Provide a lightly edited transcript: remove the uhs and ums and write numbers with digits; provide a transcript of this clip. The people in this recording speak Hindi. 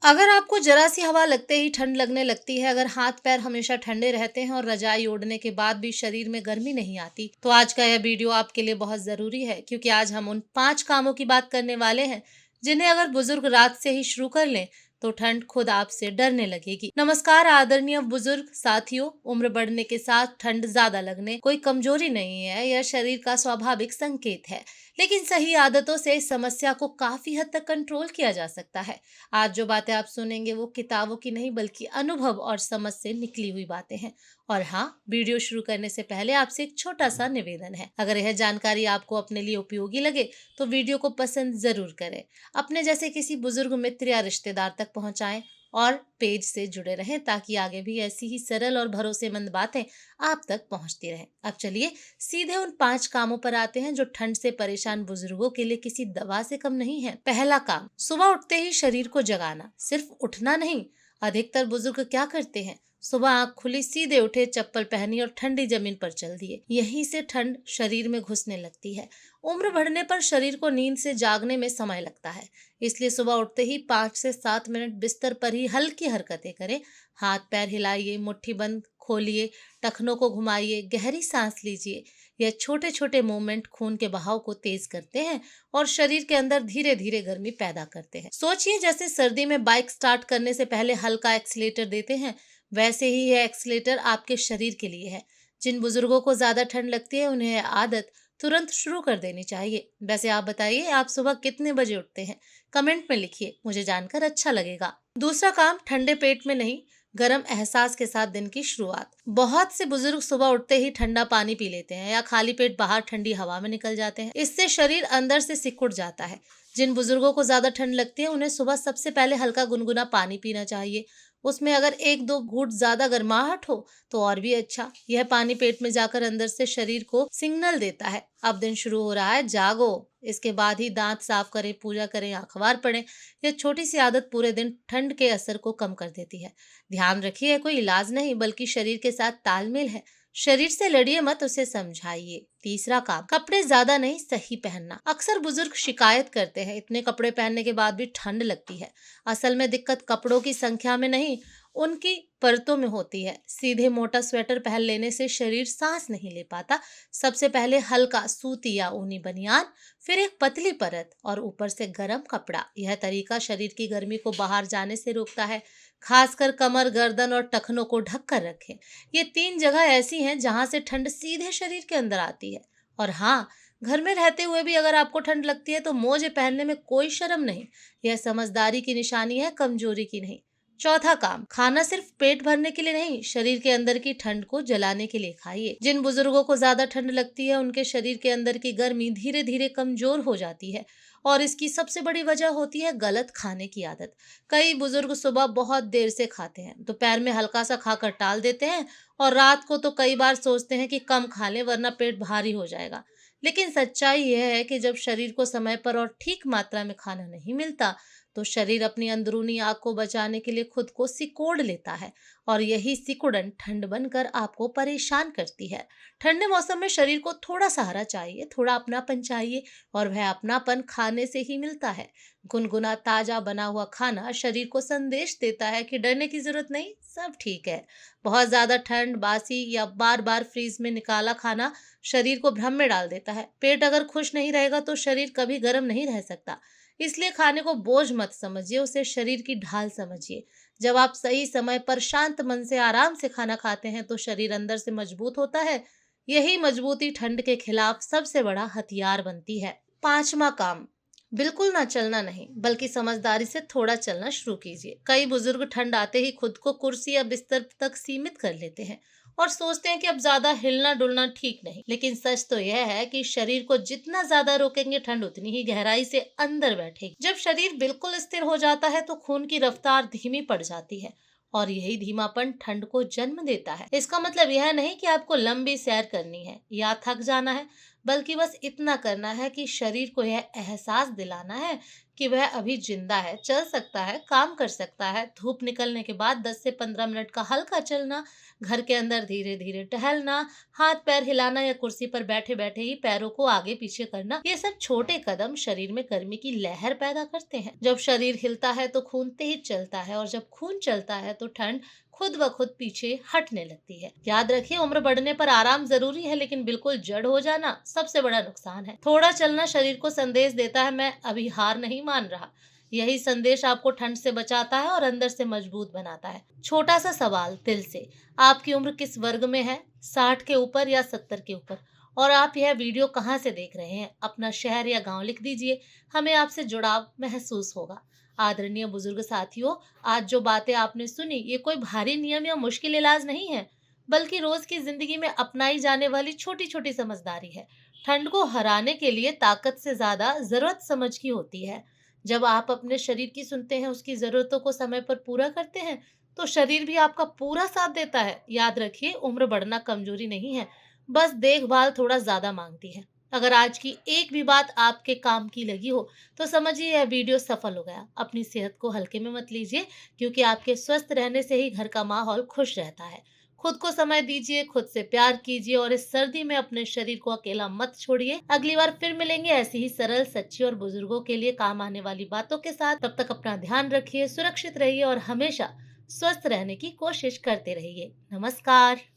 अगर आपको जरा सी हवा लगते ही ठंड लगने लगती है, अगर हाथ पैर हमेशा ठंडे रहते हैं और रजाई ओढ़ने के बाद भी शरीर में गर्मी नहीं आती, तो आज का यह वीडियो आपके लिए बहुत जरूरी है, क्योंकि आज हम उन 5 कामों की बात करने वाले हैं जिन्हें अगर बुजुर्ग रात से ही शुरू कर लें तो ठंड खुद आपसे डरने लगेगी। नमस्कार आदरणीय बुजुर्ग साथियों, उम्र बढ़ने के साथ ठंड ज्यादा लगने कोई कमजोरी नहीं है, यह शरीर का स्वाभाविक संकेत है। लेकिन सही आदतों से इस समस्या को काफी हद तक कंट्रोल किया जा सकता है। आज जो बातें आप सुनेंगे वो किताबों की नहीं बल्कि अनुभव और समझ से निकली हुई बातें हैं। और हाँ, वीडियो शुरू करने से पहले आपसे एक छोटा सा निवेदन है, अगर यह जानकारी आपको अपने लिए उपयोगी लगे तो वीडियो को पसंद जरूर करें, अपने जैसे किसी बुजुर्ग मित्र या रिश्तेदार तक पहुंचाएं और पेज से जुड़े रहें ताकि आगे भी ऐसी ही सरल और भरोसेमंद बातें आप तक पहुंचती रहें। अब चलिए सीधे उन 5 कामों पर आते हैं जो ठंड से परेशान बुजुर्गों के लिए किसी दवा से कम नहीं है। पहला काम, सुबह उठते ही शरीर को जगाना। सिर्फ उठना नहीं, अधिकतर बुजुर्ग क्या करते हैं, सुबह आंख खुली सीधे उठे, चप्पल पहनी और ठंडी जमीन पर चल दिए। यहीं से ठंड शरीर में घुसने लगती है। उम्र बढ़ने पर शरीर को नींद से जागने में समय लगता है, इसलिए सुबह उठते ही 5 से 7 मिनट बिस्तर पर ही हल्की हरकतें करें। हाथ पैर हिलाइए, मुट्ठी बंद खोलिए, टखनों को घुमाइए, गहरी सांस लीजिए। यह छोटे छोटे मूवमेंट खून के बहाव को तेज करते हैं और शरीर के अंदर धीरे धीरे गर्मी पैदा करते हैं। सोचिए जैसे सर्दी में बाइक स्टार्ट करने से पहले हल्का एक्सीलेटर देते हैं, वैसे ही यह एक्सीलेटर आपके शरीर के लिए है। जिन बुजुर्गों को ज्यादा ठंड लगती है उन्हें यह आदत तुरंत शुरू कर देनी चाहिए। वैसे आप बताइए, आप सुबह कितने बजे उठते हैं? कमेंट में लिखिए, मुझे जानकर अच्छा लगेगा। दूसरा काम, ठंडे पेट में नहीं, गर्म एहसास के साथ दिन की शुरुआत। बहुत से बुजुर्ग सुबह उठते ही ठंडा पानी पी लेते हैं या खाली पेट बाहर ठंडी हवा में निकल जाते हैं। इससे शरीर अंदर से सिकुड़ जाता है। जिन बुजुर्गों को ज्यादा ठंड लगती है उन्हें सुबह सबसे पहले हल्का गुनगुना पानी पीना चाहिए। उसमें अगर 1-2 घूंट ज्यादा गर्माहट हो तो और भी अच्छा। यह पानी पेट में जाकर अंदर से शरीर को सिग्नल देता है, अब दिन शुरू हो रहा है, जागो। इसके बाद ही दांत साफ करें, पूजा करें, अखबार पढ़ें। यह छोटी सी आदत पूरे दिन ठंड के असर को कम कर देती है। ध्यान रखिए, कोई इलाज नहीं बल्कि शरीर के साथ तालमेल है। शरीर से लड़िए मत, उसे समझाइए। तीसरा काम, कपड़े ज्यादा नहीं, सही पहनना। अक्सर बुजुर्ग शिकायत करते हैं इतने कपड़े पहनने के बाद भी ठंड लगती है। असल में दिक्कत कपड़ों की संख्या में नहीं, उनकी परतों में होती है। सीधे मोटा स्वेटर पहन लेने से शरीर सांस नहीं ले पाता। सबसे पहले हल्का सूती या ऊनी बनियान, फिर एक पतली परत और ऊपर से गर्म कपड़ा। यह तरीका शरीर की गर्मी को बाहर जाने से रोकता है। खासकर कमर, गर्दन और टखनों को ढक कर रखें। ये 3 जगह ऐसी हैं जहां से ठंड सीधे शरीर के अंदर आती है। और हाँ, घर में रहते हुए भी अगर आपको ठंड लगती है तो मोजे पहनने में कोई शर्म नहीं। यह समझदारी की निशानी है, कमजोरी की नहीं। चौथा काम, खाना सिर्फ पेट भरने के लिए नहीं, शरीर के अंदर की ठंड को जलाने के लिए खाइए। जिन बुजुर्गों को ज्यादा ठंड लगती है उनके शरीर के अंदर की गर्मी धीरे धीरे कमजोर हो जाती है और इसकी सबसे बड़ी वजह होती है गलत खाने की आदत। कई बुजुर्ग सुबह बहुत देर से खाते हैं, दोपहर में हल्का सा खाकर टाल देते हैं और रात को तो कई बार सोचते हैं कि कम खा लें वरना पेट भारी हो जाएगा। लेकिन सच्चाई यह है कि जब शरीर को समय पर और ठीक मात्रा में खाना नहीं मिलता तो शरीर अपनी अंदरूनी आग को बचाने के लिए खुद को सिकोड़ लेता है और यही सिकुड़न ठंड बनकर आपको परेशान करती है। ठंडे मौसम में शरीर को थोड़ा सहारा चाहिए, थोड़ा अपनापन चाहिए और वह अपनापन खाने से ही मिलता है। गुनगुना ताजा बना हुआ खाना शरीर को संदेश देता है कि डरने की जरूरत नहीं, सब ठीक है। बहुत ज्यादा ठंड, बासी या बार बार फ्रीज में निकाला खाना शरीर को भ्रम में डाल देता है। पेट अगर खुश नहीं रहेगा तो शरीर कभी गर्म नहीं रह सकता। इसलिए खाने को बोझ मत समझिए, उसे शरीर की ढाल समझिए। जब आप सही समय पर शांत मन से आराम से खाना खाते हैं तो शरीर अंदर से मजबूत होता है। यही मजबूती ठंड के खिलाफ सबसे बड़ा हथियार बनती है। पांचवा काम, बिल्कुल ना चलना नहीं बल्कि समझदारी से थोड़ा चलना शुरू कीजिए। कई बुजुर्ग ठंड आते ही खुद को कुर्सी या बिस्तर तक सीमित कर लेते हैं और सोचते हैं कि अब ज्यादा हिलना डुलना ठीक नहीं। लेकिन सच तो यह है कि शरीर को जितना ज्यादा रोकेंगे ठंड उतनी ही गहराई से अंदर बैठेगी। जब शरीर बिल्कुल स्थिर हो जाता है तो खून की रफ्तार धीमी पड़ जाती है और यही धीमापन ठंड को जन्म देता है। इसका मतलब यह नहीं कि आपको लंबी सैर करनी है या थक जाना है, बल्कि बस इतना करना है कि शरीर को यह एहसास दिलाना है कि वह अभी जिंदा है, चल सकता है, काम कर सकता है। धूप निकलने के बाद 10 से 15 मिनट का हल्का चलना, घर के अंदर धीरे धीरे टहलना, हाथ पैर हिलाना या कुर्सी पर बैठे बैठे ही पैरों को आगे पीछे करना, ये सब छोटे कदम शरीर में गर्मी की लहर पैदा करते हैं। जब शरीर हिलता है तो खून तेज चलता है, और जब खून चलता है तो ठंड खुद ब खुद पीछे हटने लगती है। याद रखिए, उम्र बढ़ने पर आराम जरूरी है, लेकिन बिल्कुल जड़ हो जाना सबसे बड़ा नुकसान है। थोड़ा चलना शरीर को संदेश देता है, मैं अभी हार नहीं मान रहा। यही संदेश आपको ठंड से बचाता है और अंदर से मजबूत बनाता है। छोटा सा सवाल दिल से, आपकी उम्र किस वर्ग में है? 60 के ऊपर या 70 के ऊपर? और आप यह वीडियो कहाँ से देख रहे हैं? अपना शहर या गांव लिख दीजिए, हमें आपसे जुड़ाव महसूस होगा। आदरणीय बुजुर्ग साथियों, आज जो बातें आपने सुनी, ये कोई भारी नियम या मुश्किल इलाज नहीं है, बल्कि रोज की जिंदगी में अपनाई जाने वाली छोटी छोटी समझदारी है। ठंड को हराने के लिए ताकत से ज्यादा जरूरत समझ की होती है। जब आप अपने शरीर की सुनते हैं, उसकी जरूरतों को समय पर पूरा करते हैं, तो शरीर भी आपका पूरा साथ देता है। याद रखिए, उम्र बढ़ना कमजोरी नहीं है, बस देखभाल थोड़ा ज्यादा मांगती है। अगर आज की एक भी बात आपके काम की लगी हो, तो समझिए यह वीडियो सफल हो गया। अपनी सेहत को हल्के में मत लीजिए, क्योंकि आपके स्वस्थ रहने से ही घर का माहौल खुश रहता है। खुद को समय दीजिए, खुद से प्यार कीजिए, और इस सर्दी में अपने शरीर को अकेला मत छोड़िए। अगली बार फिर मिलेंगे ऐसी ही सरल, सच्ची और बुजुर्गों के लिए काम आने वाली बातों के साथ। तब तक अपना ध्यान रखिए, सुरक्षित रहिए और हमेशा स्वस्थ रहने की कोशिश करते रहिए। नमस्कार।